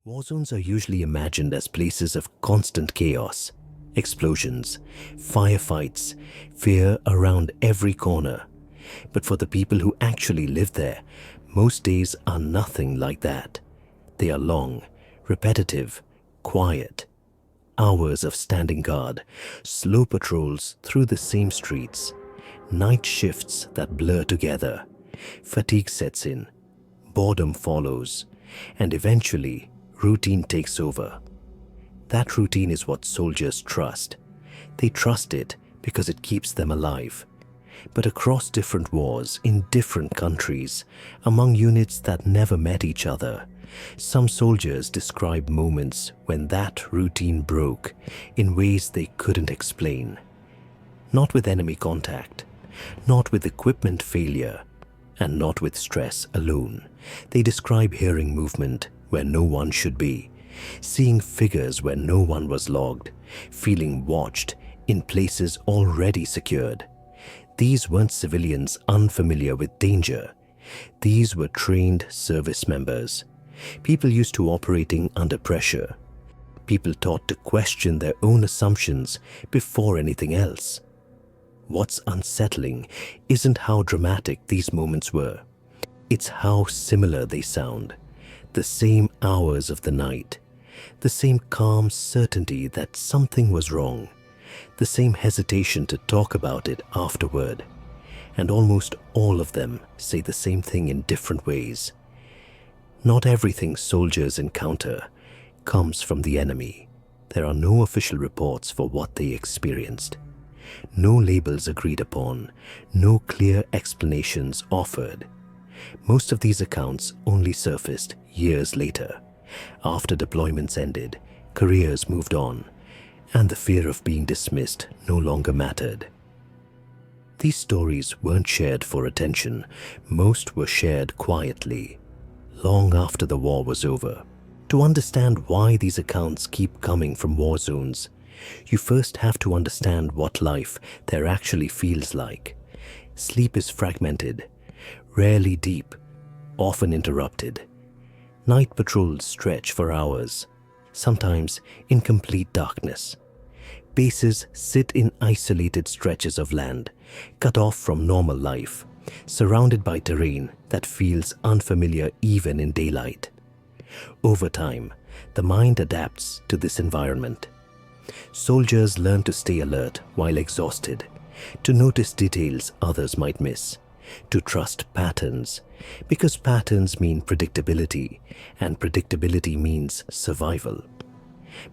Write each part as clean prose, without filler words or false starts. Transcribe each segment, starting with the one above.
War zones are usually imagined as places of constant chaos, explosions, firefights, fear around every corner. But for the people who actually live there, most days are nothing like that. They are long, repetitive, quiet. Hours of standing guard, slow patrols through the same streets, night shifts that blur together. Fatigue sets in, boredom follows, and eventually routine takes over. That routine is what soldiers trust. They trust it because it keeps them alive. But across different wars, in different countries, among units that never met each other, some soldiers describe moments when that routine broke in ways they couldn't explain. Not with enemy contact, not with equipment failure, and not with stress alone. They describe hearing movement where no one should be, seeing figures where no one was logged, feeling watched in places already secured. These weren't civilians unfamiliar with danger. These were trained service members, people used to operating under pressure, people taught to question their own assumptions before anything else. What's unsettling isn't how dramatic these moments were. It's how similar they sound. The same hours of the night, the same calm certainty that something was wrong, the same hesitation to talk about it afterward. And almost all of them say the same thing in different ways. Not everything soldiers encounter comes from the enemy. There are no official reports for what they experienced. No labels agreed upon, no clear explanations offered. Most of these accounts only surfaced years later, after deployments ended, careers moved on, and the fear of being dismissed no longer mattered. These stories weren't shared for attention. Most were shared quietly, long after the war was over. To understand why these accounts keep coming from war zones, you first have to understand what life there actually feels like. Sleep is fragmented, rarely deep, often interrupted. Night patrols stretch for hours, sometimes in complete darkness. Bases sit in isolated stretches of land, cut off from normal life, surrounded by terrain that feels unfamiliar even in daylight. Over time, the mind adapts to this environment. Soldiers learn to stay alert while exhausted, to notice details others might miss, to trust patterns, because patterns mean predictability, and predictability means survival.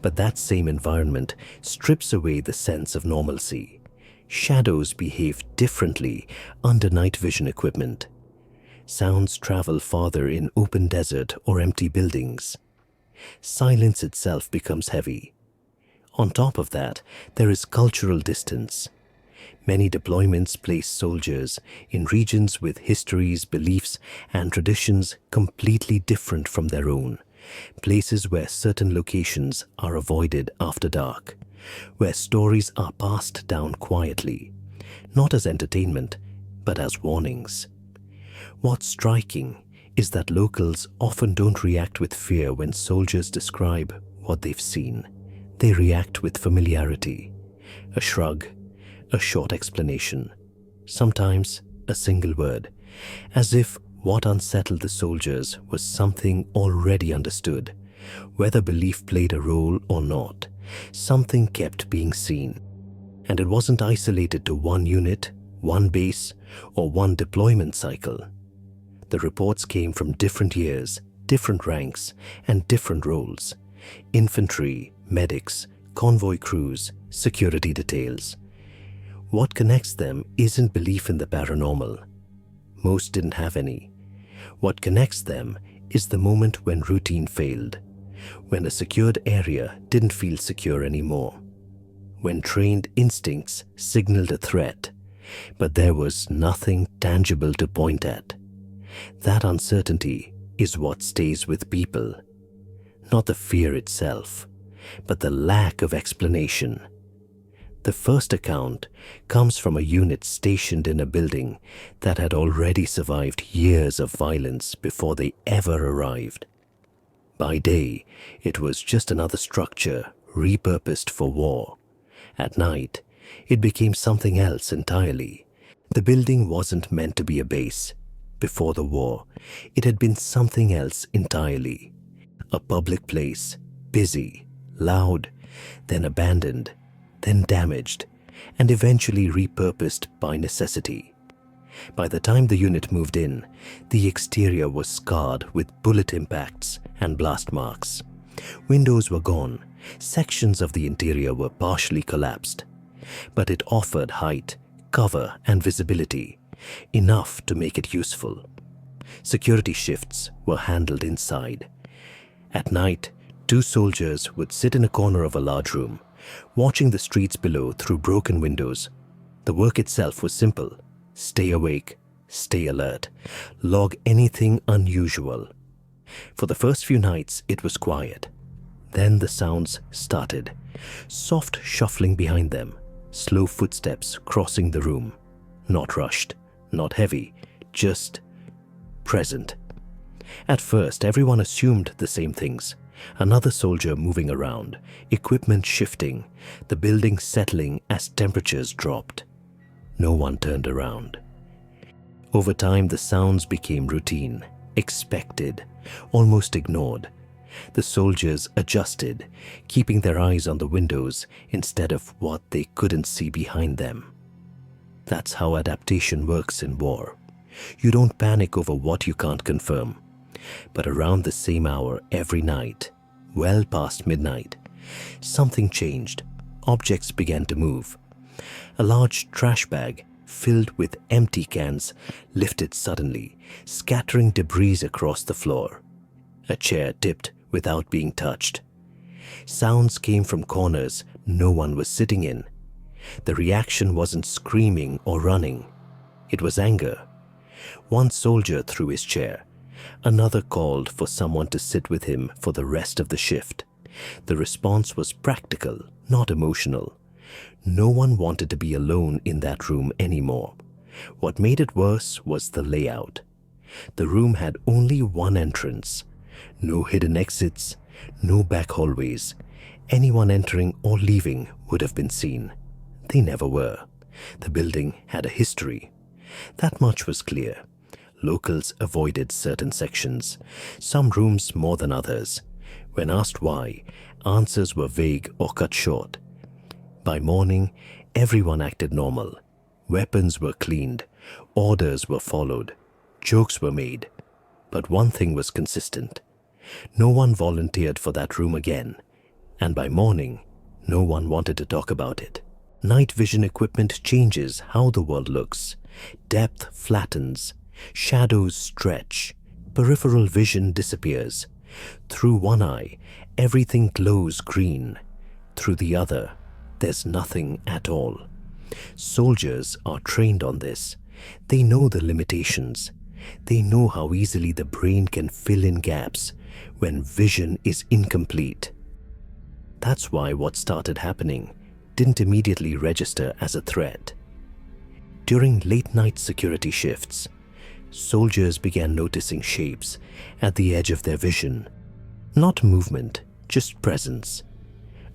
But that same environment strips away the sense of normalcy. Shadows behave differently under night vision equipment. Sounds travel farther in open desert or empty buildings. Silence itself becomes heavy. On top of that, there is cultural distance. Many deployments place soldiers in regions with histories, beliefs, and traditions completely different from their own. Places where certain locations are avoided after dark, where stories are passed down quietly, not as entertainment, but as warnings. What's striking is that locals often don't react with fear when soldiers describe what they've seen. They react with familiarity, a shrug, a short explanation, sometimes a single word, as if what unsettled the soldiers was something already understood. Whether belief played a role or not, something kept being seen. And it wasn't isolated to one unit, one base, or one deployment cycle. The reports came from different years, different ranks, and different roles. Infantry, medics, convoy crews, security details. What connects them isn't belief in the paranormal. Most didn't have any. What connects them is the moment when routine failed, when a secured area didn't feel secure anymore, when trained instincts signaled a threat, but there was nothing tangible to point at. That uncertainty is what stays with people. Not the fear itself, but the lack of explanation. The first account comes from a unit stationed in a building that had already survived years of violence before they ever arrived. By day, it was just another structure repurposed for war. At night, it became something else entirely. The building wasn't meant to be a base. Before the war, it had been something else entirely. A public place, busy, loud, then abandoned, then damaged, and eventually repurposed by necessity. By the time the unit moved in, the exterior was scarred with bullet impacts and blast marks. Windows were gone, sections of the interior were partially collapsed, but it offered height, cover, and visibility, enough to make it useful. Security shifts were handled inside. At night, 2 soldiers would sit in a corner of a large room, watching the streets below through broken windows. The work itself was simple. Stay awake, stay alert, log anything unusual. For the first few nights, it was quiet. Then the sounds started. Soft shuffling behind them, slow footsteps crossing the room. Not rushed, not heavy, just present. At first, everyone assumed the same things. Another soldier moving around, equipment shifting, the building settling as temperatures dropped. No one turned around. Over time, the sounds became routine, expected, almost ignored. The soldiers adjusted, keeping their eyes on the windows instead of what they couldn't see behind them. That's how adaptation works in war. You don't panic over what you can't confirm. But around the same hour every night, well past midnight, something changed. Objects began to move. A large trash bag filled with empty cans lifted suddenly, scattering debris across the floor. A chair tipped without being touched. Sounds came from corners no one was sitting in. The reaction wasn't screaming or running. It was anger. One soldier threw his chair. Another called for someone to sit with him for the rest of the shift. The response was practical, not emotional. No one wanted to be alone in that room anymore. What made it worse was the layout. The room had only one entrance. No hidden exits, no back hallways. Anyone entering or leaving would have been seen. They never were. The building had a history. That much was clear. Locals avoided certain sections, some rooms more than others. When asked why, answers were vague or cut short. By morning, everyone acted normal. Weapons were cleaned, orders were followed, jokes were made. But one thing was consistent. No one volunteered for that room again, and by morning, no one wanted to talk about it. Night vision equipment changes how the world looks. Depth flattens, shadows stretch, peripheral vision disappears. Through one eye, everything glows green. Through the other, there's nothing at all. Soldiers are trained on this. They know the limitations. They know how easily the brain can fill in gaps when vision is incomplete. That's why what started happening didn't immediately register as a threat. During late-night security shifts, soldiers began noticing shapes at the edge of their vision. Not movement, just presence.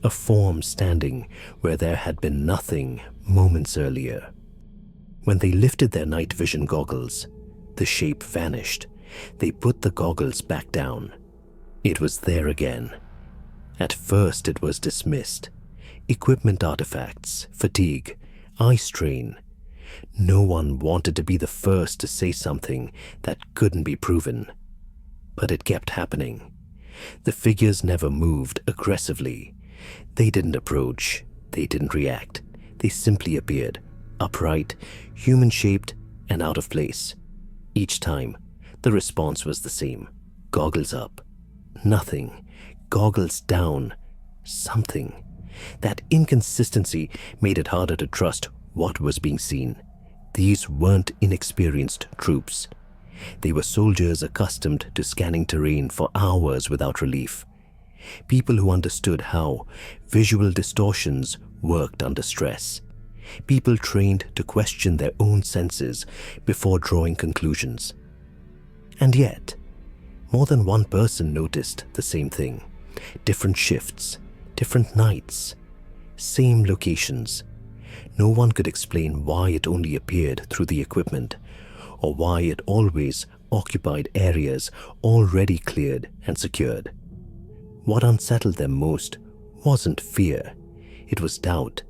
A form standing where there had been nothing moments earlier. When they lifted their night vision goggles, the shape vanished. They put the goggles back down. It was there again. At first it was dismissed. Equipment artifacts, fatigue, eye strain. No one wanted to be the first to say something that couldn't be proven. But it kept happening. The figures never moved aggressively. They didn't approach. They didn't react. They simply appeared, upright, human-shaped, and out of place. Each time, the response was the same. Goggles up. Nothing. Goggles down. Something. That inconsistency made it harder to trust what was being seen. These weren't inexperienced troops. They were soldiers accustomed to scanning terrain for hours without relief. People who understood how visual distortions worked under stress. People trained to question their own senses before drawing conclusions. And yet, More than one person noticed the same thing. Different shifts, different nights, same locations. No one could explain why it only appeared through the equipment, or why it always occupied areas already cleared and secured. What unsettled them most wasn't fear, it was doubt.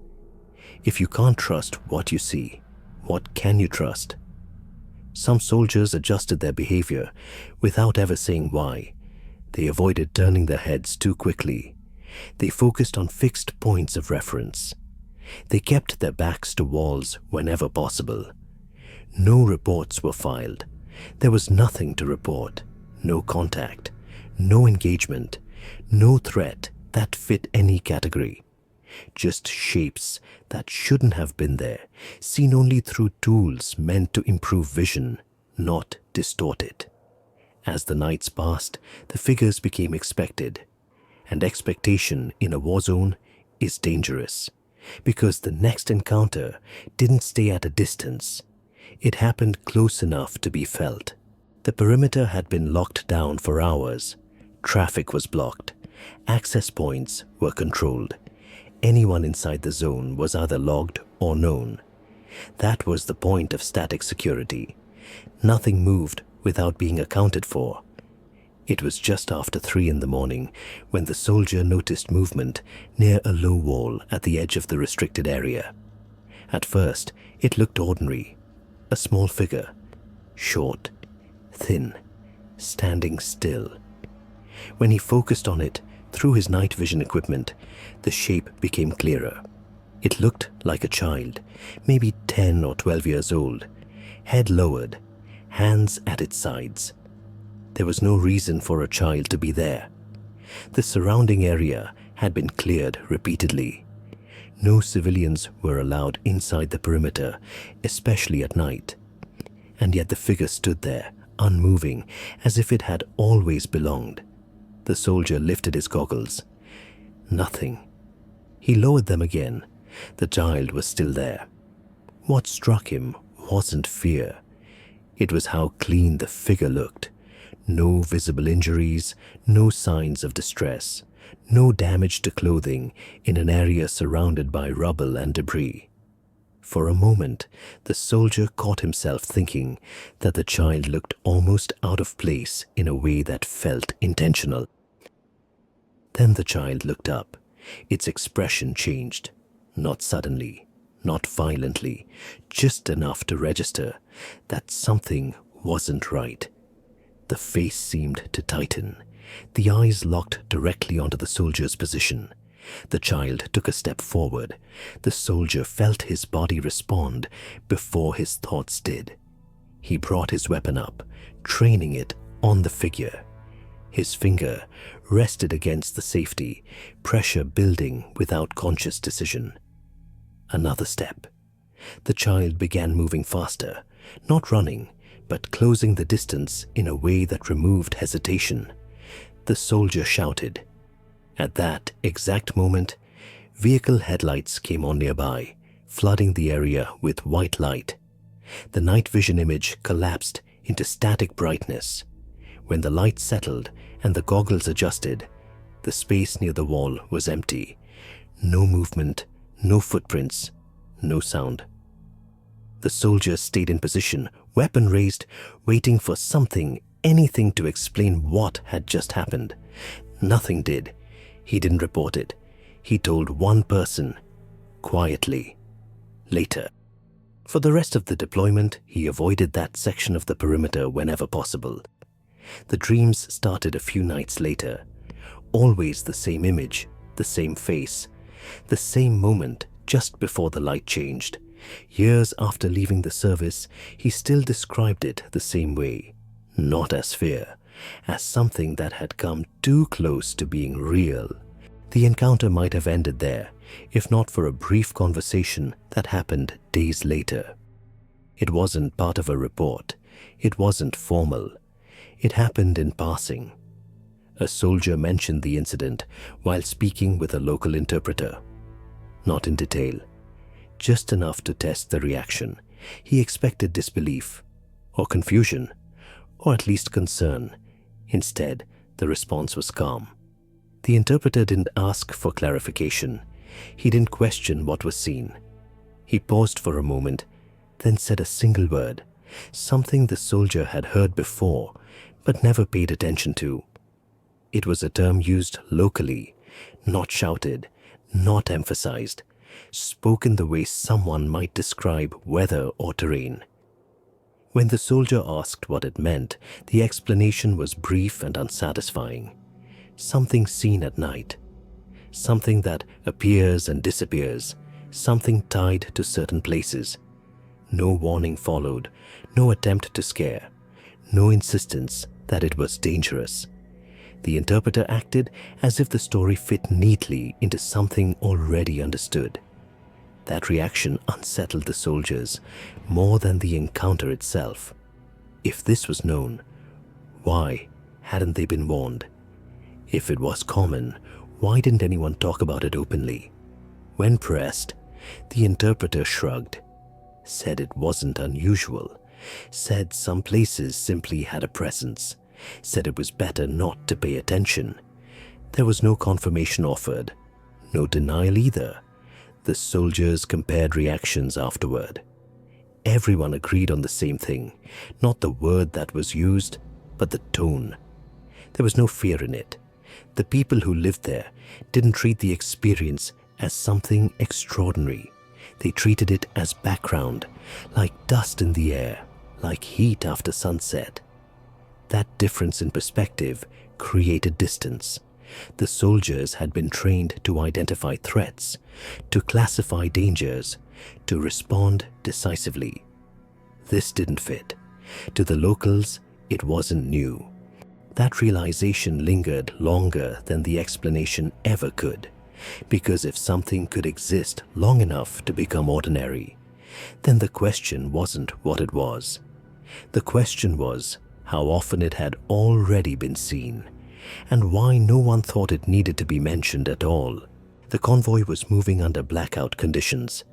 If you can't trust what you see, what can you trust? Some soldiers adjusted their behavior without ever saying why. They avoided turning their heads too quickly. They focused on fixed points of reference. They kept their backs to walls whenever possible. No reports were filed. There was nothing to report. No contact, no engagement, no threat that fit any category. Just shapes that shouldn't have been there, seen only through tools meant to improve vision, not distort it. As the nights passed, the figures became expected. And expectation in a war zone is dangerous, because the next encounter didn't stay at a distance. It happened close enough to be felt. The perimeter had been locked down for hours. Traffic was blocked. Access points were controlled. Anyone inside the zone was either logged or known. That was the point of static security. Nothing moved without being accounted for. It was just after 3 in the morning when the soldier noticed movement near a low wall at the edge of the restricted area. At first, it looked ordinary. A small figure, short, thin, standing still. When he focused on it through his night vision equipment, the shape became clearer. It looked like a child, maybe 10 or 12 years old, head lowered, hands at its sides. There was no reason for a child to be there. The surrounding area had been cleared repeatedly. No civilians were allowed inside the perimeter, especially at night. And yet the figure stood there, unmoving, as if it had always belonged. The soldier lifted his goggles. Nothing. He lowered them again. The child was still there. What struck him wasn't fear. It was how clean the figure looked. No visible injuries, no signs of distress, no damage to clothing in an area surrounded by rubble and debris. For a moment, the soldier caught himself thinking that the child looked almost out of place in a way that felt intentional. Then the child looked up. Its expression changed. Not suddenly, not violently, just enough to register that something wasn't right. The face seemed to tighten. The eyes locked directly onto the soldier's position. The child took a step forward. The soldier felt his body respond before his thoughts did. He brought his weapon up, training it on the figure. His finger rested against the safety, pressure building without conscious decision. Another step. The child began moving faster, not running, but closing the distance in a way that removed hesitation. The soldier shouted. At that exact moment, vehicle headlights came on nearby, flooding the area with white light. The night vision image collapsed into static brightness. When the light settled and the goggles adjusted, the space near the wall was empty. No movement, no footprints, no sound. The soldier stayed in position, weapon raised, waiting for something, anything to explain what had just happened. Nothing did. He didn't report it. He told one person, quietly, later. For the rest of the deployment, he avoided that section of the perimeter whenever possible. The dreams started a few nights later. Always the same image, the same face, the same moment just before the light changed. Years after leaving the service, he still described it the same way, not as fear, as something that had come too close to being real. The encounter might have ended there, if not for a brief conversation that happened days later. It wasn't part of a report. It wasn't formal. It happened in passing. A soldier mentioned the incident while speaking with a local interpreter. Not in detail, just enough to test the reaction. He expected disbelief, or confusion, or at least concern. Instead, the response was calm. The interpreter didn't ask for clarification. He didn't question what was seen. He paused for a moment, then said a single word, something the soldier had heard before but never paid attention to. It was a term used locally, not shouted, not emphasized, spoken the way someone might describe weather or terrain. When the soldier asked what it meant, the explanation was brief and unsatisfying. Something seen at night. Something that appears and disappears. Something tied to certain places. No warning followed, no attempt to scare, no insistence that it was dangerous. The interpreter acted as if the story fit neatly into something already understood. That reaction unsettled the soldiers more than the encounter itself. If this was known, why hadn't they been warned? If it was common, why didn't anyone talk about it openly? When pressed, the interpreter shrugged, said it wasn't unusual, said some places simply had a presence, said it was better not to pay attention. There was no confirmation offered, no denial either. The soldiers compared reactions afterward. Everyone agreed on the same thing, not the word that was used, but the tone. There was no fear in it. The people who lived there didn't treat the experience as something extraordinary. They treated it as background, like dust in the air, like heat after sunset. That difference in perspective created distance. The soldiers had been trained to identify threats, to classify dangers, to respond decisively. This didn't fit. To the locals, it wasn't new. That realization lingered longer than the explanation ever could, because if something could exist long enough to become ordinary, then the question wasn't what it was. The question was how often it had already been seen, and why no one thought it needed to be mentioned at all. The convoy was moving under blackout conditions.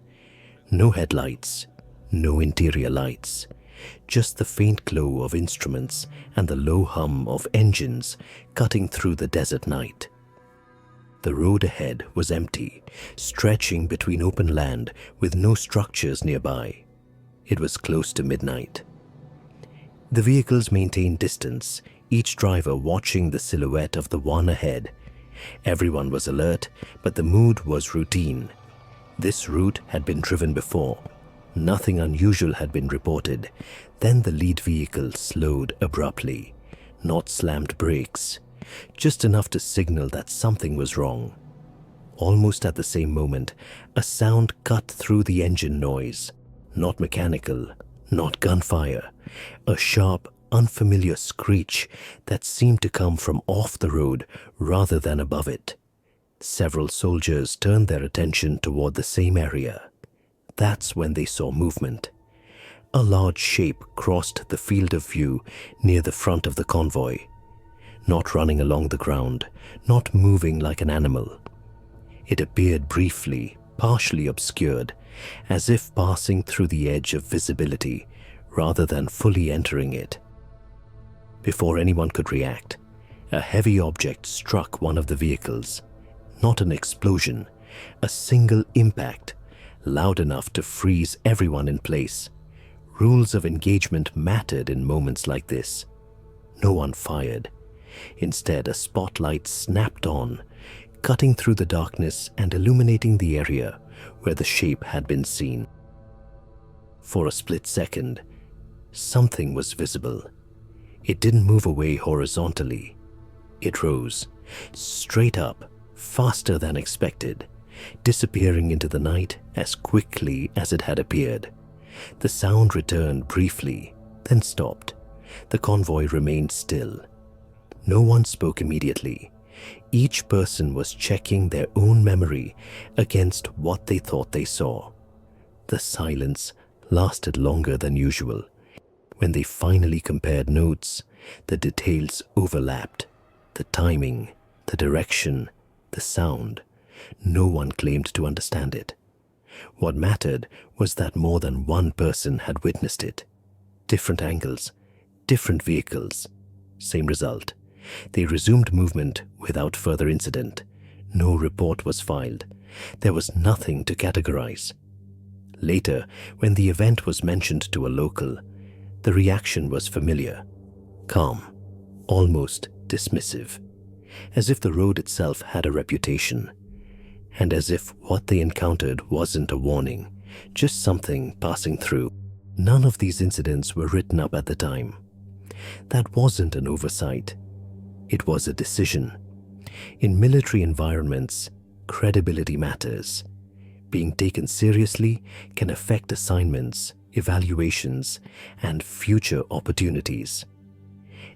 No headlights, no interior lights, just the faint glow of instruments and the low hum of engines cutting through the desert night. The road ahead was empty, stretching between open land with no structures nearby. It was close to midnight. The vehicles maintained distance, each driver watching the silhouette of the one ahead. Everyone was alert, but the mood was routine. This route had been driven before. Nothing unusual had been reported. Then the lead vehicle slowed abruptly, not slammed brakes, just enough to signal that something was wrong. Almost at the same moment, a sound cut through the engine noise. Not mechanical, not gunfire. A sharp, unfamiliar screech that seemed to come from off the road rather than above it. Several soldiers turned their attention toward the same area. That's when they saw movement. A large shape crossed the field of view near the front of the convoy. Not running along the ground, not moving like an animal. It appeared briefly, partially obscured, as if passing through the edge of visibility rather than fully entering it. Before anyone could react, a heavy object struck one of the vehicles. Not an explosion, a single impact, loud enough to freeze everyone in place. Rules of engagement mattered in moments like this. No one fired. Instead, a spotlight snapped on, cutting through the darkness and illuminating the area where the shape had been seen. For a split second, something was visible. It didn't move away horizontally. It rose, straight up, faster than expected, disappearing into the night as quickly as it had appeared. The sound returned briefly, then stopped. The convoy remained still. No one spoke immediately. Each person was checking their own memory against what they thought they saw. The silence lasted longer than usual. When they finally compared notes, the details overlapped. The timing, the direction, the sound. No one claimed to understand it. What mattered was that more than one person had witnessed it. Different angles, different vehicles. Same result. They resumed movement without further incident. No report was filed. There was nothing to categorize. Later, when the event was mentioned to a local, the reaction was familiar, calm, almost dismissive, as if the road itself had a reputation, and as if what they encountered wasn't a warning, just something passing through. None of these incidents were written up at the time. That wasn't an oversight. It was a decision. In military environments, credibility matters. Being taken seriously can affect assignments, evaluations, and future opportunities.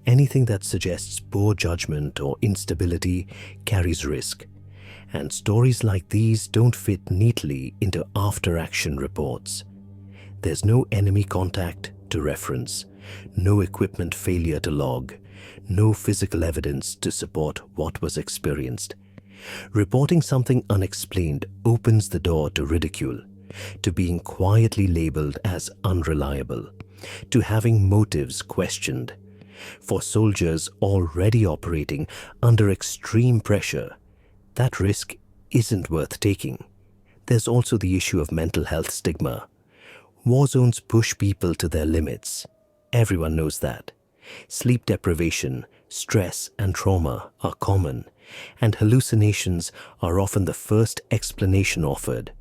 Anything that suggests poor judgment or instability carries risk, and stories like these don't fit neatly into after-action reports. There's no enemy contact to reference, no equipment failure to log, no physical evidence to support what was experienced. Reporting something unexplained opens the door to ridicule, to being quietly labeled as unreliable, to having motives questioned. For soldiers already operating under extreme pressure, that risk isn't worth taking. There's also the issue of mental health stigma. War zones push people to their limits. Everyone knows that. Sleep deprivation, stress, and trauma are common, and hallucinations are often the first explanation offered,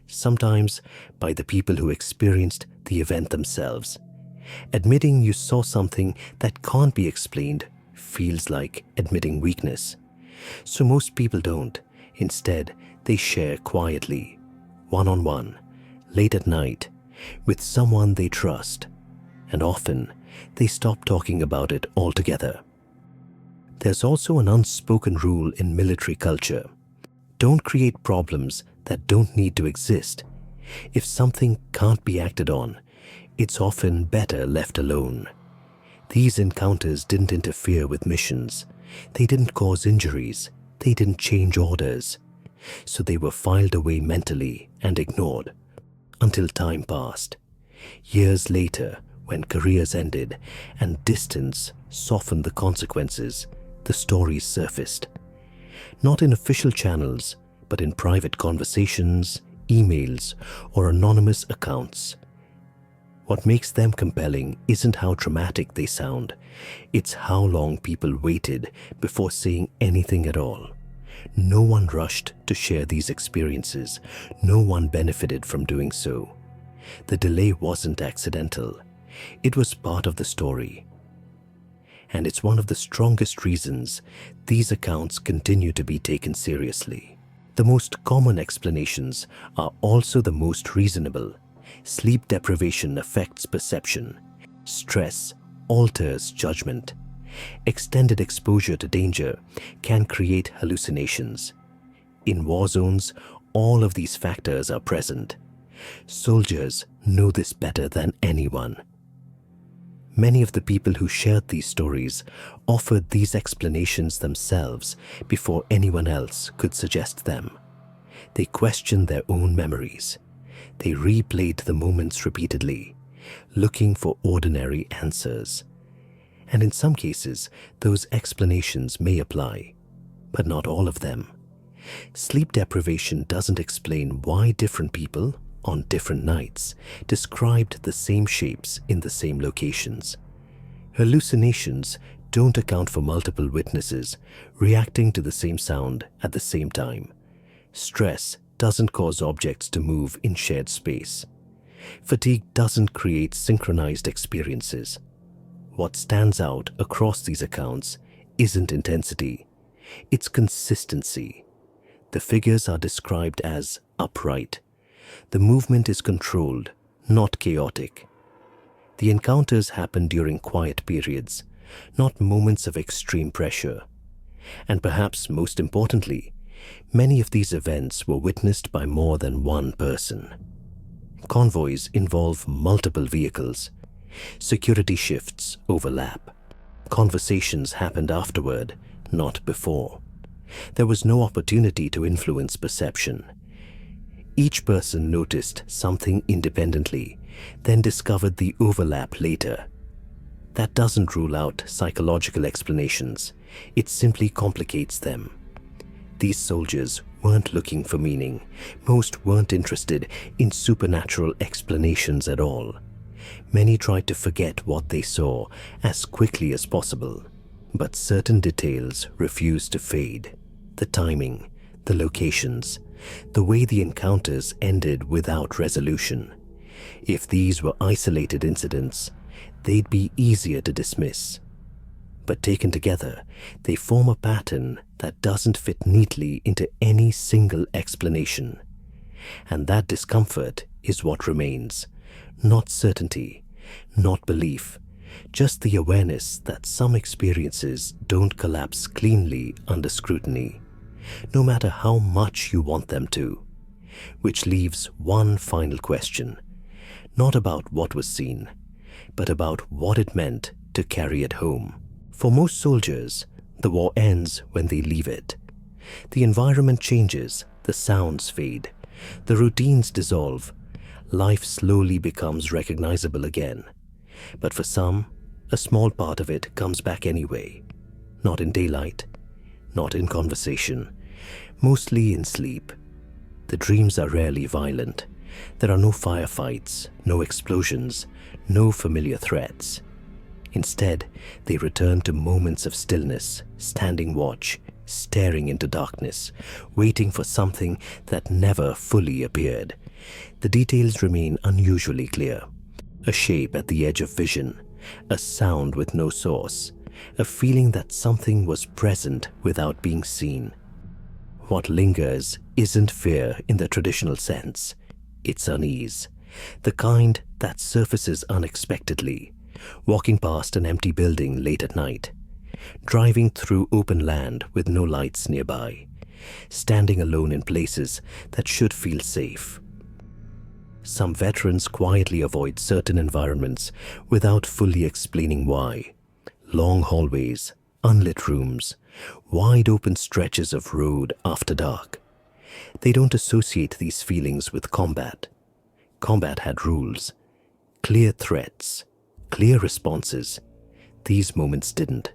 sometimes by the people who experienced the event themselves. Admitting you saw something that can't be explained feels like admitting weakness. So most people don't. Instead, they share quietly, one-on-one, late at night, with someone they trust, and often they stop talking about it altogether. There's also an unspoken rule in military culture. Don't create problems that don't need to exist. If something can't be acted on, it's often better left alone. These encounters didn't interfere with missions. They didn't cause injuries. They didn't change orders. So they were filed away mentally and ignored until time passed. Years later, when careers ended and distance softened the consequences, the stories surfaced. Not in official channels, but in private conversations, emails, or anonymous accounts. What makes them compelling isn't how dramatic they sound, it's how long people waited before saying anything at all. No one rushed to share these experiences. No one benefited from doing so. The delay wasn't accidental. It was part of the story. And it's one of the strongest reasons these accounts continue to be taken seriously. The most common explanations are also the most reasonable. Sleep deprivation affects perception. Stress alters judgment. Extended exposure to danger can create hallucinations. In war zones, all of these factors are present. Soldiers know this better than anyone. Many of the people who shared these stories offered these explanations themselves before anyone else could suggest them. They questioned their own memories. They replayed the moments repeatedly, looking for ordinary answers. And in some cases, those explanations may apply, but not all of them. Sleep deprivation doesn't explain why different people, on different nights, described the same shapes in the same locations. Hallucinations don't account for multiple witnesses reacting to the same sound at the same time. Stress doesn't cause objects to move in shared space. Fatigue doesn't create synchronized experiences. What stands out across these accounts isn't intensity, it's consistency. The figures are described as upright. The movement is controlled, not chaotic. The encounters happen during quiet periods, not moments of extreme pressure. And perhaps most importantly, many of these events were witnessed by more than one person. Convoys involve multiple vehicles. Security shifts overlap. Conversations happened afterward, not before. There was no opportunity to influence perception. Each person noticed something independently, then discovered the overlap later. That doesn't rule out psychological explanations. It simply complicates them. These soldiers weren't looking for meaning. Most weren't interested in supernatural explanations at all. Many tried to forget what they saw as quickly as possible. But certain details refused to fade. The timing, the locations, the way the encounters ended without resolution. If these were isolated incidents, they'd be easier to dismiss. But taken together, they form a pattern that doesn't fit neatly into any single explanation. And that discomfort is what remains. Not certainty, not belief, just the awareness that some experiences don't collapse cleanly under scrutiny, no matter how much you want them to. Which leaves one final question, not about what was seen, but about what it meant to carry it home. For most soldiers, the war ends when they leave it. The environment changes, the sounds fade, the routines dissolve, life slowly becomes recognizable again. But for some, a small part of it comes back anyway. Not in daylight, not in conversation, mostly in sleep. The dreams are rarely violent. There are no firefights, no explosions, no familiar threats. Instead, they return to moments of stillness, standing watch, staring into darkness, waiting for something that never fully appeared. The details remain unusually clear. A shape at the edge of vision, a sound with no source, a feeling that something was present without being seen. What lingers isn't fear in the traditional sense. It's unease, the kind that surfaces unexpectedly. Walking past an empty building late at night, driving through open land with no lights nearby, standing alone in places that should feel safe. Some veterans quietly avoid certain environments without fully explaining why. Long hallways, unlit rooms, wide open stretches of road after dark. They don't associate these feelings with combat. Combat had rules, clear threats, clear responses. These moments didn't.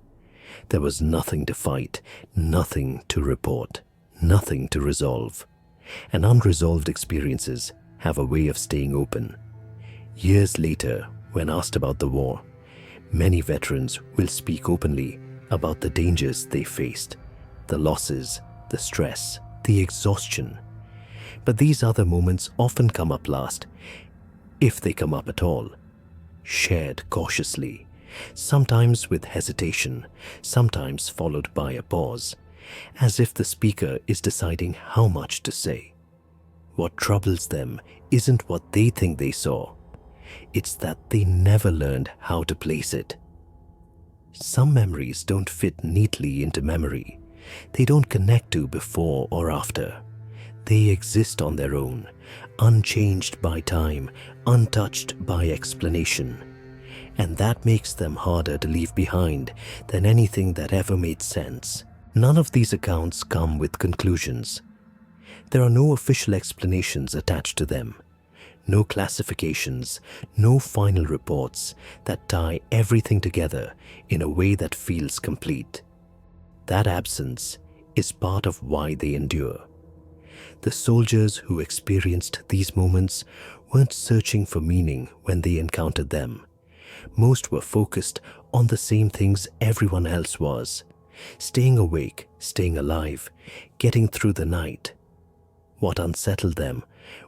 There was nothing to fight, nothing to report, nothing to resolve. And unresolved experiences have a way of staying open. Years later, when asked about the war, many veterans will speak openly about the dangers they faced, the losses, the stress, the exhaustion. But these other moments often come up last, if they come up at all, shared cautiously, sometimes with hesitation, sometimes followed by a pause, as if the speaker is deciding how much to say. What troubles them isn't what they think they saw. It's that they never learned how to place it. Some memories don't fit neatly into memory. They don't connect to before or after. They exist on their own, unchanged by time, untouched by explanation. And that makes them harder to leave behind than anything that ever made sense. None of these accounts come with conclusions. There are no official explanations attached to them, no classifications, no final reports that tie everything together in a way that feels complete. That absence is part of why they endure. The soldiers who experienced these moments weren't searching for meaning when they encountered them. Most were focused on the same things everyone else was: staying awake, staying alive, getting through the night. What unsettled them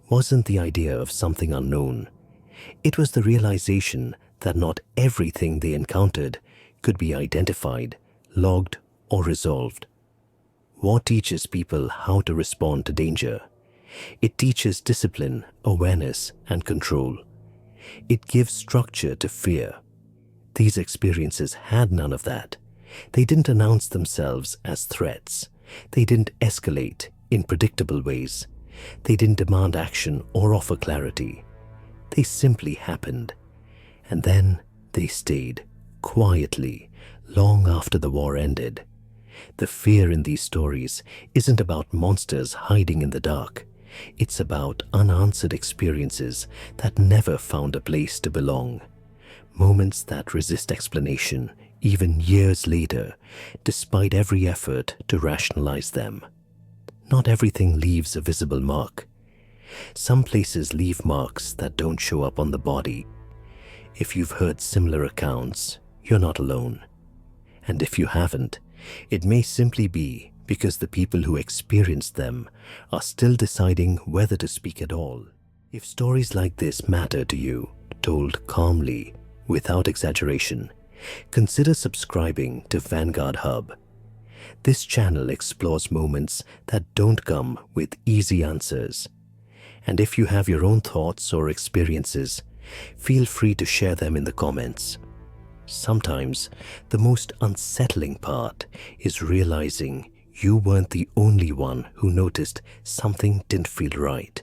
wasn't the idea of something unknown. It was the realization that not everything they encountered could be identified, logged, or resolved. War teaches people how to respond to danger. It teaches discipline, awareness, and control. It gives structure to fear. These experiences had none of that. They didn't announce themselves as threats. They didn't escalate in predictable ways. They didn't demand action or offer clarity. They simply happened. And then they stayed, quietly, long after the war ended. The fear in these stories isn't about monsters hiding in the dark. It's about unanswered experiences that never found a place to belong. Moments that resist explanation, even years later, despite every effort to rationalize them. Not everything leaves a visible mark. Some places leave marks that don't show up on the body. If you've heard similar accounts, you're not alone. And if you haven't, it may simply be because the people who experienced them are still deciding whether to speak at all. If stories like this matter to you, told calmly, without exaggeration, consider subscribing to Vanguard Hub. This channel explores moments that don't come with easy answers. And if you have your own thoughts or experiences, feel free to share them in the comments. Sometimes, the most unsettling part is realizing you weren't the only one who noticed something didn't feel right.